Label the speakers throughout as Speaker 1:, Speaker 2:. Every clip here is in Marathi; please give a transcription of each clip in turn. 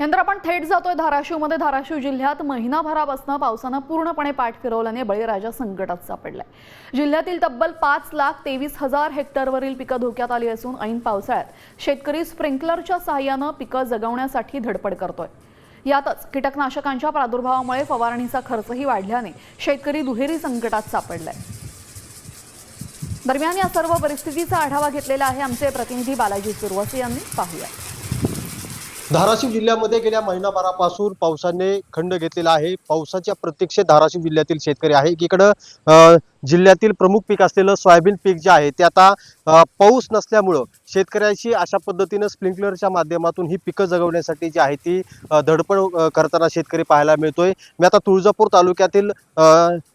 Speaker 1: नंतर आपण थेट जातोय धाराशिवमध्ये। धाराशिव जिल्ह्यात महिनाभरापासून पावसानं पूर्णपणे पाठ फिरवल्याने बळीराजा संकटात सापडलाय। जिल्ह्यातील तब्बल 5,23,000 हेक्टरवरील पिकं धोक्यात आली असून ऐन पावसाळ्यात शेतकरी स्प्रिंकलरच्या सहाय्याने पिकं जगवण्यासाठी धडपड करतोय। यातच कीटकनाशकांच्या प्रादुर्भावामुळे फवारणीचा खर्चही वाढल्याने शेतकरी दुहेरी संकटात सापडलाय। दरम्यान या सर्व परिस्थितीचा आढावा घेतलेला आहे आमचे प्रतिनिधी बालाजी सुरवसे यांनी। पाहूया।
Speaker 2: धाराशिव जिल्ह्यामध्ये गेल्या महिनाभरापासून पावसाने खंड घेतलेला आहे। पावसाच्या प्रतीक्षेत धाराशिव जिल्ह्यातील शेतकरी आहे। एकीकडे जिल्ह्यातील प्रमुख पीक असलेलं सोयाबीन पीक जे आहे ते आता पाऊस नसल्यामुळे शेतकऱ्यांची अशा पद्धतीने स्प्रिंकलरच्या माध्यमातून ही पिकं जगवण्यासाठी जी आहे ती धडपड करताना शेतकरी पाहायला मिळतोय। मी आता तुळजापूर तालुक्यातील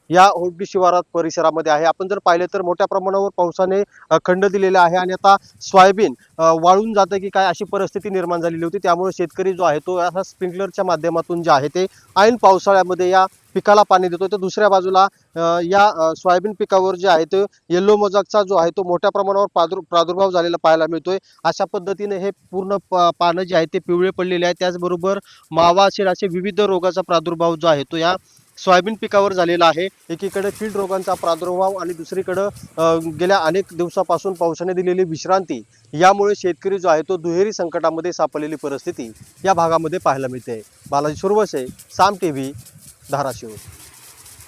Speaker 2: या होडगी शिवारात परिसरामध्ये आहे। आपण जर पाहिले तर मोठ्या प्रमाणावर पावसाने खंड दिलेला आहे आणि आता सोयाबीन वाळून जातं की काय अशी परिस्थिती निर्माण झालेली होती। त्यामुळे शेतकरी जो आहे तो असा स्प्रिंकलरच्या माध्यमातून जे आहे ते ऐन पावसाळ्यामध्ये या पिकाला पाणी देतो। तर दुसऱ्या बाजूला या सोयाबीन पिकावर जे आहे ते येलो मोजाकचा जो आहे तो मोठ्या प्रमाणावर प्रादुर्भाव झालेला पाहायला मिळतोय। अशा पद्धतीने हे पूर्ण पानं जे आहे ते पिवळे पडलेले आहेत। त्याचबरोबर मावा असेल असे विविध रोगाचा प्रादुर्भाव जो आहे तो या सोयाबीन पिकावर झालेला आहे। एकीकडे कीड रोगांचा प्रादुर्भाव आणि दुसरीकडे गेल्या अनेक दिवसापासून पावसाने दिलेली विश्रांती यामुळे शेतकरी जो आहे तो दुहेरी संकटामध्ये सापडलेली परिस्थिती या भागामध्ये पाहायला मिळते। बालाजी सुरवसे, साम टीव्ही, धाराशिव।